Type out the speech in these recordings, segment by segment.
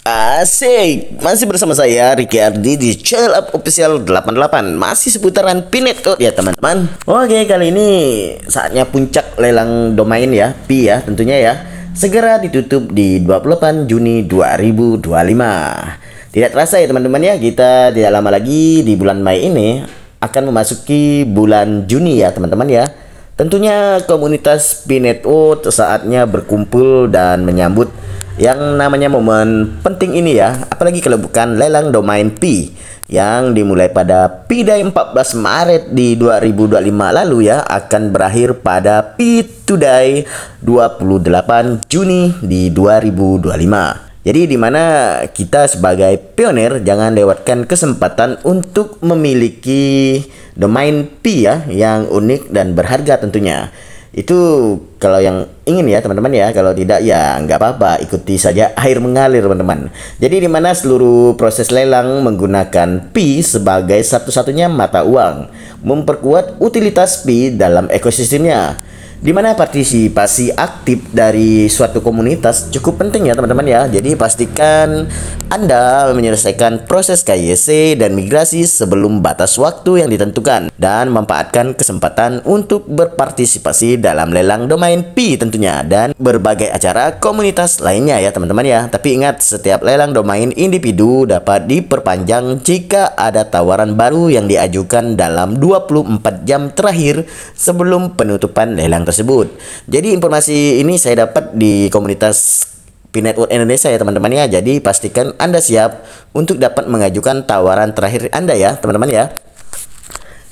Asik, masih bersama saya Ricky Ardi di Channel Up Official 88. Masih seputaran Pinet ya teman-teman. Oke, kali ini saatnya puncak lelang domain ya, Pi ya tentunya ya. Segera ditutup di 28 Juni 2025. Tidak terasa ya teman-teman ya, kita tidak lama lagi di bulan Mei ini akan memasuki bulan Juni ya teman-teman ya. Tentunya komunitas Pinet saatnya berkumpul dan menyambut yang namanya momen penting ini ya, apalagi kalau bukan lelang domain Pi yang dimulai pada Pi Day 14 Maret di 2025 lalu ya, akan berakhir pada Pi Today 28 Juni di 2025. Jadi dimana kita sebagai pionir jangan lewatkan kesempatan untuk memiliki domain Pi ya yang unik dan berharga tentunya. Itu kalau yang ingin ya teman-teman ya, kalau tidak ya nggak apa-apa, ikuti saja air mengalir teman-teman. Jadi dimana seluruh proses lelang menggunakan Pi sebagai satu-satunya mata uang, memperkuat utilitas Pi dalam ekosistemnya. Dimana partisipasi aktif dari suatu komunitas cukup penting ya teman-teman ya. Jadi pastikan Anda menyelesaikan proses KYC dan migrasi sebelum batas waktu yang ditentukan, dan memanfaatkan kesempatan untuk berpartisipasi dalam lelang domain Pi tentunya, dan berbagai acara komunitas lainnya ya teman-teman ya. Tapi ingat, setiap lelang domain individu dapat diperpanjang jika ada tawaran baru yang diajukan dalam 24 jam terakhir sebelum penutupan lelang tersebut. Jadi informasi ini saya dapat di komunitas Pinet Indonesia ya teman-teman ya. Jadi pastikan Anda siap untuk dapat mengajukan tawaran terakhir Anda ya teman-teman ya.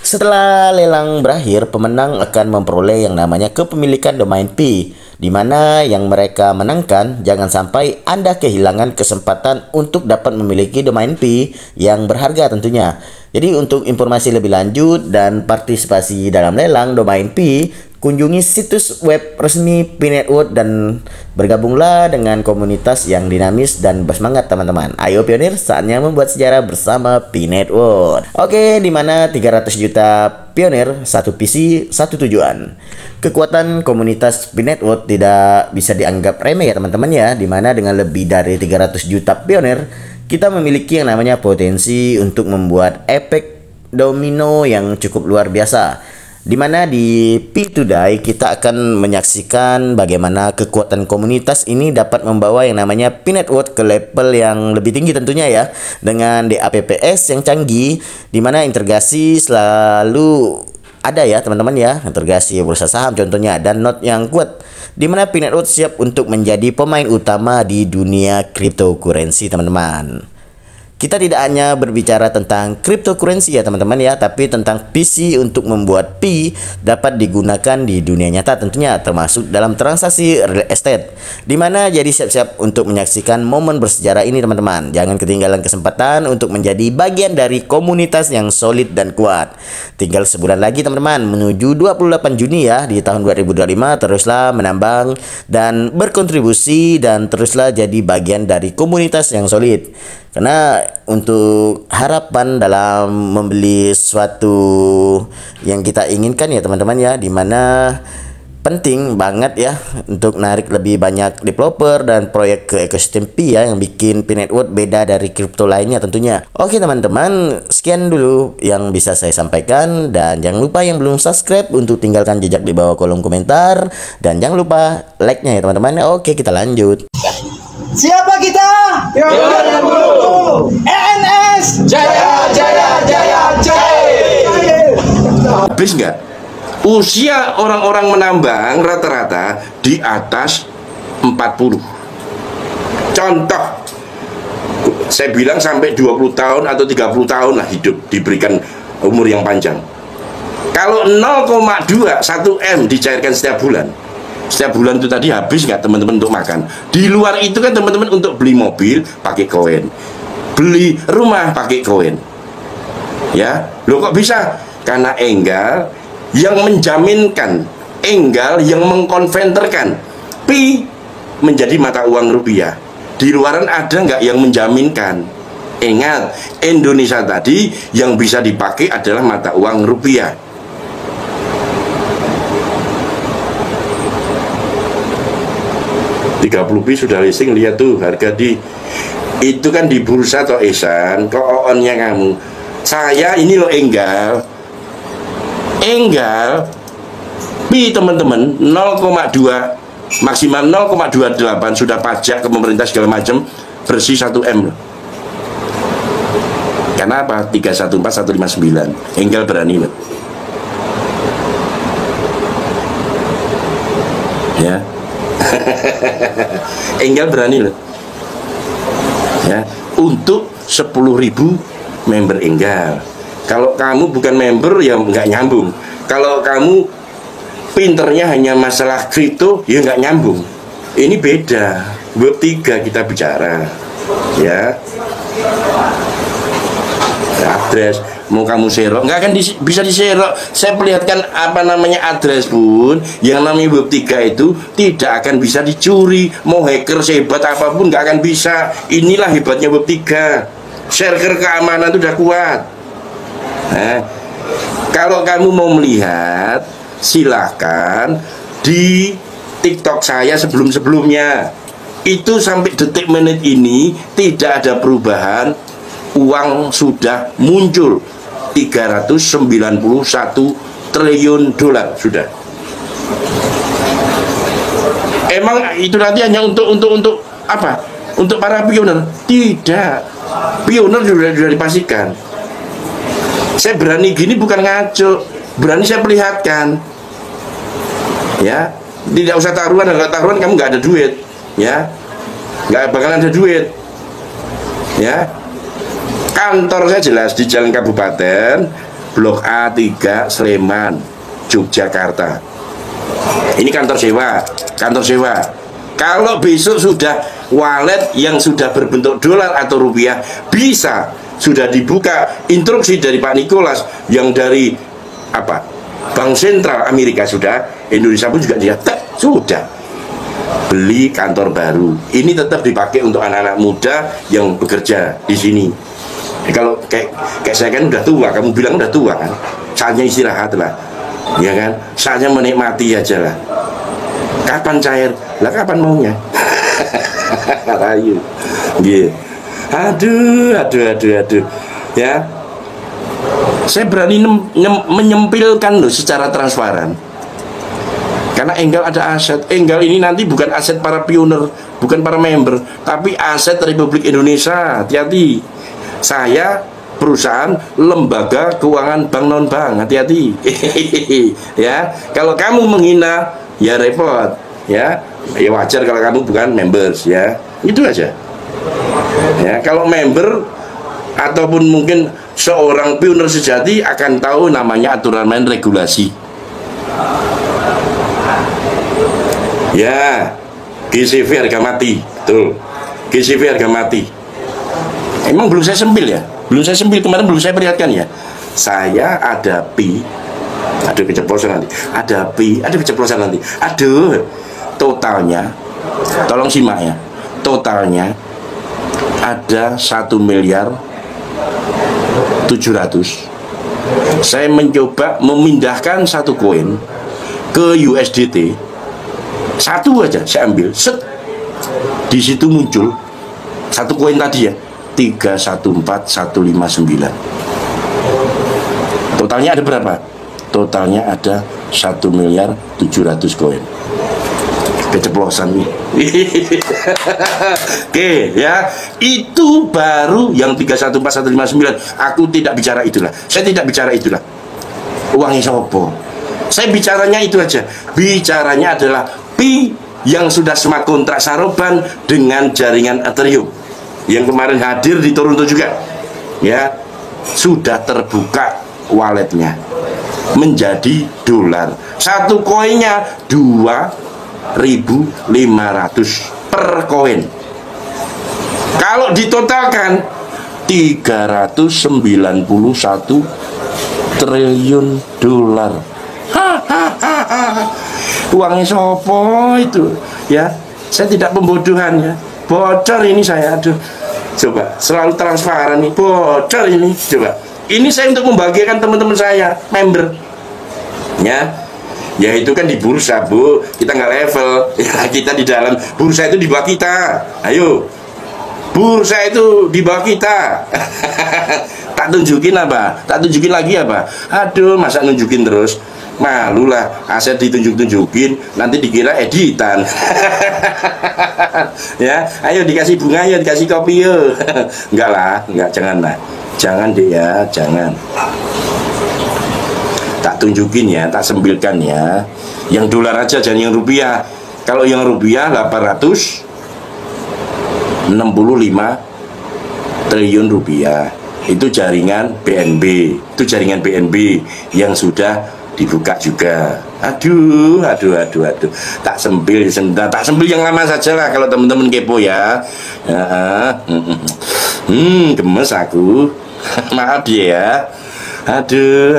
Setelah lelang berakhir, pemenang akan memperoleh yang namanya kepemilikan domain Pi, di mana yang mereka menangkan. Jangan sampai Anda kehilangan kesempatan untuk dapat memiliki domain Pi yang berharga tentunya. Jadi untuk informasi lebih lanjut dan partisipasi dalam lelang domain Pi, kunjungi situs web resmi Pinet dan bergabunglah dengan komunitas yang dinamis dan bersemangat teman-teman. Ayo pionir, saatnya membuat sejarah bersama Pinet. Oke, di mana 300 juta pionir, satu visi, satu tujuan. Kekuatan komunitas Pinet tidak bisa dianggap remeh ya teman-teman ya, di mana dengan lebih dari 300 juta pionir kita memiliki yang namanya potensi untuk membuat efek domino yang cukup luar biasa. Dimana di Pi Today kita akan menyaksikan bagaimana kekuatan komunitas ini dapat membawa yang namanya Pinet ke level yang lebih tinggi tentunya ya, dengan DApps yang canggih, dimana integrasi selalu ada ya teman-teman ya, integrasi bursa saham contohnya, dan node yang kuat, dimana Pinet siap untuk menjadi pemain utama di dunia cryptocurrency teman-teman. Kita tidak hanya berbicara tentang cryptocurrency ya teman-teman ya, tapi tentang visi untuk membuat Pi dapat digunakan di dunia nyata tentunya, termasuk dalam transaksi real estate. Dimana jadi siap-siap untuk menyaksikan momen bersejarah ini teman-teman. Jangan ketinggalan kesempatan untuk menjadi bagian dari komunitas yang solid dan kuat. Tinggal sebulan lagi teman-teman menuju 28 Juni ya di tahun 2025. Teruslah menambang dan berkontribusi, dan teruslah jadi bagian dari komunitas yang solid. Karena untuk harapan dalam membeli sesuatu yang kita inginkan ya teman-teman ya, dimana penting banget ya untuk narik lebih banyak developer dan proyek ke ekosistem Pi ya, yang bikin Pinet beda dari kripto lainnya tentunya. Oke teman-teman, sekian dulu yang bisa saya sampaikan, dan jangan lupa yang belum subscribe untuk tinggalkan jejak di bawah kolom komentar, dan jangan lupa like-nya ya teman-teman. Oke, kita lanjut. Siapa kita? Yang dulu. ENS Jaya, jaya, jaya, jaya. Habis nggak? Usia orang-orang menambang rata-rata di atas 40. Contoh, saya bilang sampai 20 tahun atau 30 tahun lah hidup, diberikan umur yang panjang. Kalau 0,2 1 M dicairkan setiap bulan itu tadi habis nggak teman-teman untuk makan. Di luar itu kan teman-teman untuk beli mobil pakai koin, beli rumah pakai koin ya. Loh kok bisa? Karena Enggal yang menjaminkan, Enggal yang mengkonverterkan Pi menjadi mata uang rupiah. Di luaran ada nggak yang menjaminkan? Ingat, Indonesia tadi yang bisa dipakai adalah mata uang rupiah. 30 bis sudah listing, lihat tuh harga di Itu kan di bursa toh Ihsan, kok onnya kamu. Saya ini loh Enggal pi teman-teman 0,2 maksimal 0,28 sudah pajak ke pemerintah segala macam, bersih 1M loh. Karena apa? 314 159 Enggal berani loh. Ya. Enggal berani loh. Ya, untuk 10.000 member Enggal. Kalau kamu bukan member ya nggak nyambung. Kalau kamu pinternya hanya masalah kripto ya nggak nyambung. Ini beda. Web 3 kita bicara. Ya. Address mau kamu serok nggak akan bisa diserok. Saya perlihatkan apa namanya address pun yang namanya web 3 itu tidak akan bisa dicuri. Mau hacker sehebat apapun nggak akan bisa. Inilah hebatnya web 3. Server keamanan itu udah kuat. Nah, kalau kamu mau melihat silahkan di TikTok saya sebelum-sebelumnya. Itu sampai detik menit ini tidak ada perubahan. Uang sudah muncul 391 triliun dolar sudah. Emang itu nanti hanya untuk apa? Untuk para pioner? Tidak. Pioner sudah dipastikan. Saya berani gini bukan ngaco, berani saya perlihatkan. Ya, tidak usah taruhan. Kalau taruhan kamu nggak ada duit, ya, nggak bakalan ada duit. Ya. Kantor saya jelas di Jalan Kabupaten, Blok A3, Sleman, Yogyakarta. Ini kantor sewa, kantor sewa. Kalau besok sudah wallet yang sudah berbentuk dolar atau rupiah, bisa sudah dibuka instruksi dari Pak Nicholas yang dari apa? Bank Sentral Amerika sudah, Indonesia pun juga dia sudah beli kantor baru. Ini tetap dipakai untuk anak-anak muda yang bekerja di sini. Kalau kayak saya kan udah tua, kamu bilang udah tua kan, saatnya istirahat lah, ya kan, saatnya menikmati aja lah. Kapan cair? Lah kapan maunya? Rayu, gitu. Aduh, ya. Saya berani menyempilkan loh secara transparan. Karena Enggal ada aset. Enggal ini nanti bukan aset para pioner, bukan para member, tapi aset Republik Indonesia. Hati-hati. Saya perusahaan lembaga keuangan bank non bank, hati-hati. Ya, kalau kamu menghina ya repot, ya wajar kalau kamu bukan members, ya itu aja. Ya, kalau member ataupun mungkin seorang pioner sejati akan tahu namanya aturan main regulasi. Ya, GCV harga mati, betul. GCV harga mati. Emang belum saya sempil ya? Belum saya sempil, kemarin belum saya perlihatkan ya. Saya ada pi, aduh keceplosan nanti. Ada pi, ada keceplosan nanti. Aduh, totalnya, tolong simak ya. Totalnya ada 1.700.000.000. Saya mencoba memindahkan satu koin ke USDT. Satu aja saya ambil, set. Di situ muncul satu koin tadi ya. 314.159. Totalnya ada berapa? Totalnya ada 1.700.000.000 koin. Keceplosan nih. Oke ya, itu baru yang 314.159. Aku tidak bicara itulah. Saya tidak bicara itulah. Uangnya sopo. Saya bicaranya itu aja. Bicaranya adalah pi yang sudah smart kontrak Saroban dengan jaringan Ethereum. Yang kemarin hadir di Toronto juga, ya, sudah terbuka walletnya menjadi dolar. Satu koinnya 2.500 per koin. Kalau ditotalkan 391 triliun dolar. Uangnya sopo itu, ya? Saya tidak pembodohan ya. Bocor ini saya, aduh. Coba, selalu transparan nih, bocor ini, coba. Ini saya untuk membagikan teman-teman saya, member. Ya, ya itu kan di bursa, Bu. Kita nggak level. Ya, kita di dalam bursa itu di bawah kita. Ayo. bursa itu di bawah kita. Tak tunjukin apa? Tak tunjukin lagi apa? Aduh, masa nunjukin terus? Malu lah, aset ditunjuk-tunjukin, nanti dikira editan. Ya, ayo dikasih bunga, ayo dikasih kopi yuk. Enggak lah, enggak, jangan lah. Jangan deh ya, jangan. Tak tunjukin ya, tak sembilkan ya. Yang dolar aja, jangan yang rupiah. Kalau yang rupiah 865 triliun rupiah. Itu jaringan BNB. Itu jaringan BNB yang sudah dibuka juga. Aduh. Tak sembil yang lama saja lah kalau teman-teman kepo ya. Gemes aku. Maaf ya. Aduh.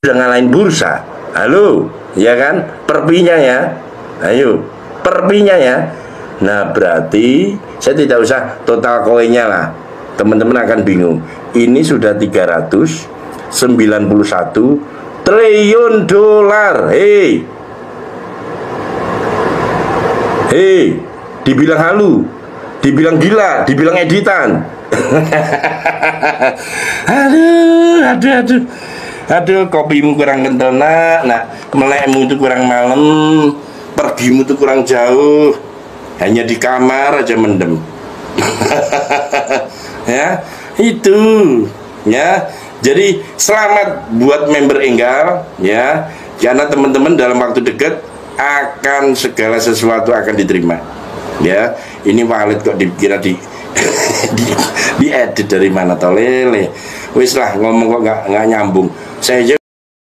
Udah ngalahin bursa. Halo, ya kan? Perpinya ya. Ayo, perpinya ya. Nah, berarti saya tidak usah total koinnya lah. Teman-teman akan bingung. Ini sudah 391 triliun dolar. Hei, dibilang halu, dibilang gila, dibilang editan. Aduh, kopimu kurang kental nak, melekmu itu kurang malam, pergimu itu kurang jauh, hanya di kamar aja mendem. Ya, itu ya. Jadi selamat buat member Enggal ya, karena teman-teman dalam waktu dekat akan segala sesuatu akan diterima. Ya, ini valid kok dikira di edit dari mana tolele. Wis lah ngomong kok nggak nyambung. Saya